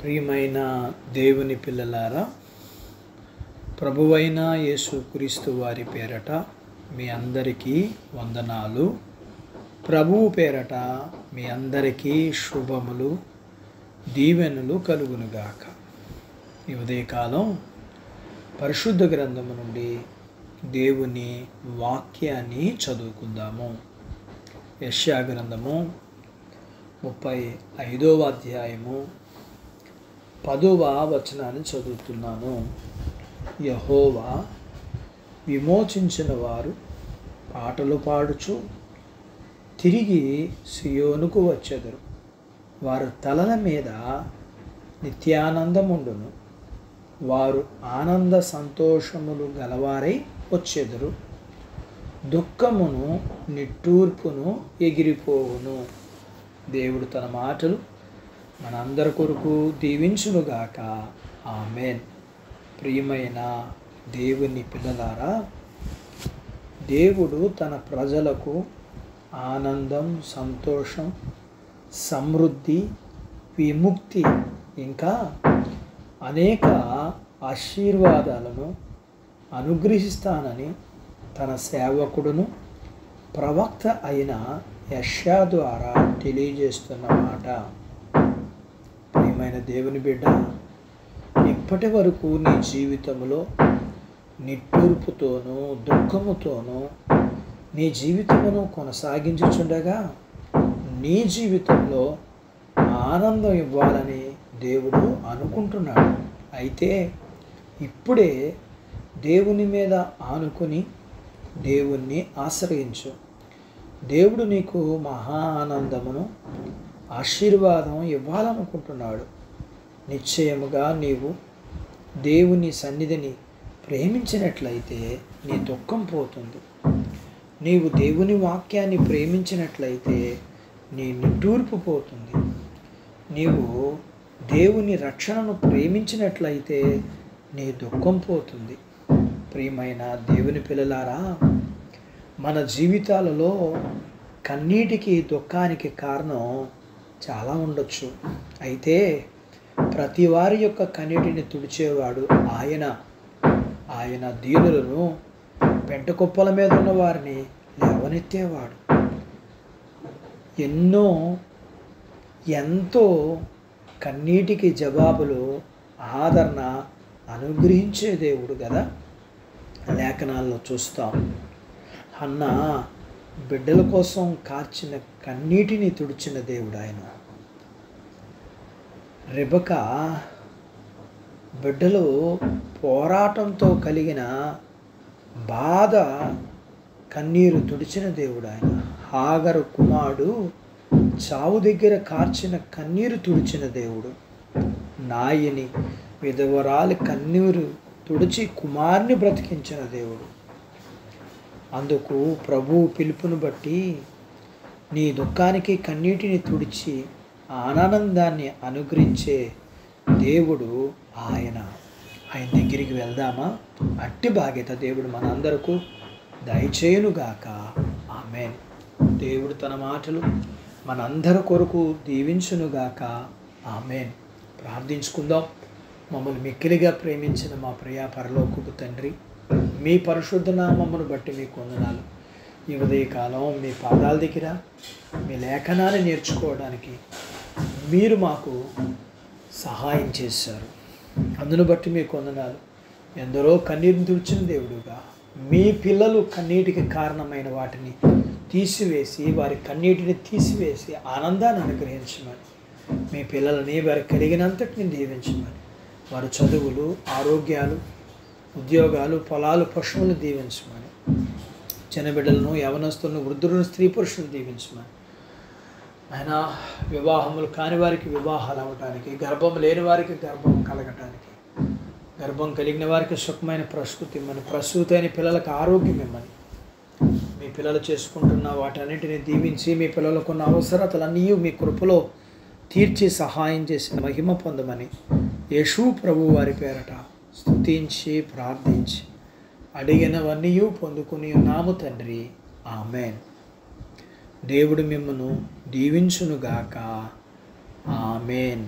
ప్రియమైన దేవుని పిల్లలారా, ప్రభువైన యేసుక్రీస్తు వారి పేరట మీ అందరికీ వందనాలు. ప్రభువు పేరట మీ అందరికీ శుభములు, దీవెనలు కలుగునుగాక. ఈ ఉదయకాలం పరిశుద్ధ గ్రంథము నుండి దేవుని వాక్యాన్ని చదువుకుందాము. యెషయా గ్రంథము 35వ అధ్యాయము 10వ వచనాన్ని చదువుతున్నాను. యెహోవా విమోచించిన వారు పాటలు పాడుచు తిరిగి సియోనుకు వచ్చెదరు. వారు తలల మీద నిత్యానందముండును. వారు ఆనంద సంతోషములు గలవారై వచ్చెదరు. దుఃఖమును నిట్టూర్పును ఎగిరిపోవును. దేవుడు తన మాటలు మనందరి కొరకు దీవించునుగాక. ఆమేన్. ప్రియమైన దేవుని పిల్లలారా, దేవుడు తన ప్రజలకు ఆనందం, సంతోషం, సమృద్ధి, విముక్తి ఇంకా అనేక ఆశీర్వాదాలను అనుగ్రహిస్తానని తన సేవకుడును ప్రవక్త అయిన యెషయా ద్వారా తెలియజేస్తున్న మాట. ప్రియమైన దేవుని బిడ్డ, ఇప్పటి వరకు నీ జీవితంలో నిట్టూర్పుతోనూ దుఃఖముతోనూ నీ జీవితమును కొనసాగించుచుండగా నీ జీవితంలో ఆనందం ఇవ్వాలని దేవుడు అనుకుంటున్నాడు. అయితే ఇప్పుడే దేవుని మీద ఆనుకొని దేవుణ్ణి ఆశ్రయించు. దేవుడు నీకు మహా ఆనందమును, ఆశీర్వాదం ఇవ్వాలనుకుంటున్నాడు. నిశ్చయముగా నీవు దేవుని సన్నిధిని ప్రేమించినట్లయితే నీ దుఃఖం పోతుంది. నీవు దేవుని వాక్యాన్ని ప్రేమించినట్లయితే నీ నిట్టూర్పు పోతుంది. నీవు దేవుని రక్షణను ప్రేమించినట్లయితే నీ దుఃఖం పోతుంది. ప్రియమైన దేవుని పిల్లలారా, మన జీవితాలలో కన్నీటికి దుఃఖానికి కారణం చాలా ఉండొచ్చు. అయితే ప్రతి వారి యొక్క కన్నీటిని తుడిచేవాడు ఆయన. ఆయన దీనులను, పెంటకుప్పల మీద ఉన్న వారిని లేవనెత్తేవాడు. ఎంతో కన్నీటికి జవాబులు, ఆదరణ అనుగ్రహించే దేవుడు కదా. లేఖనాల్లో చూస్తాం, హన్నా బిడ్డల కోసం కార్చిన కన్నీటిని తుడిచిన దేవుడు ఆయన. రెబెకా బిడ్డలు పోరాటంతో కలిగిన బాధ కన్నీరు తుడిచిన దేవుడు ఆయన. హాగరు కుమారుడు చావు దగ్గర కార్చిన కన్నీరు తుడిచిన దేవుడు. నాయని విధవరాలి కన్నీరు తుడిచి కుమార్ని బ్రతికించిన దేవుడు. అందుకు ప్రభువు పిలుపును బట్టి నీ దుఃఖానికి కన్నీటిని తుడిచి ఆనందాన్ని అనుగ్రహించే దేవుడు ఆయన. ఆయన దగ్గరికి వెళ్దామా? అట్టి బాధ్యత దేవుడు మనందరకు దయచేయునుగాక. ఆమేన్. దేవుడు తన మాటలు మనందరి కొరకు దీవించునుగాక. ఆమేన్. ప్రార్థించుకుందాం. మమ్మల్ని మిక్కిలిగా ప్రేమించిన మా ప్రియ పరలోకపు తండ్రి, మీ పరిశుద్ధ నామమును బట్టి మీకు వందనాలు. ఈ ఉదయకాలం మీ పాదాల దగ్గర మీ లేఖనాన్ని నేర్చుకోవడానికి మీరు మాకు సహాయం చేశారు. అందును బట్టి మీకు వందనాలు. ఎందరో కన్నీటిని తుడిచిన దేవుడుగా మీ పిల్లలు కన్నీటికి కారణమైన వాటిని తీసివేసి, వారి కన్నీటిని తీసివేసి ఆనందాన్ని అనుగ్రహించమని, మీ పిల్లలని వారికి కలిగినంతటిని దీవించమని, వారి చదువులు, ఆరోగ్యాలు, ఉద్యోగాలు, పొలాలు, పశువులను దీవించమని, చిన్నబిడ్డలను, యవనస్తులను, వృద్ధులను, స్త్రీ పురుషులను దీవించమని, ఆయన వివాహములు కాని వారికి వివాహాలు అవ్వటానికి, గర్భం లేని వారికి గర్భం కలగటానికి, గర్భం కలిగిన వారికి సుఖమైన ప్రసూతి ఇమ్మని, ప్రసూతి అయిన పిల్లలకు ఆరోగ్యం ఇమ్మని, మీ పిల్లలు చేసుకుంటున్న వాటన్నిటిని దీవించి మీ పిల్లలకున్న అవసరతలన్నీ మీ కృపలో తీర్చి సహాయం చేసి మహిమ పొందమని యేసు ప్రభు వారి పేరట స్తుతించి ప్రార్థించి అడిగినవన్నీ పొందుకుని ఉన్నాము తండ్రి. ఆమేన్. దేవుడు మిమ్మను దీవించునుగాక. ఆమేన్.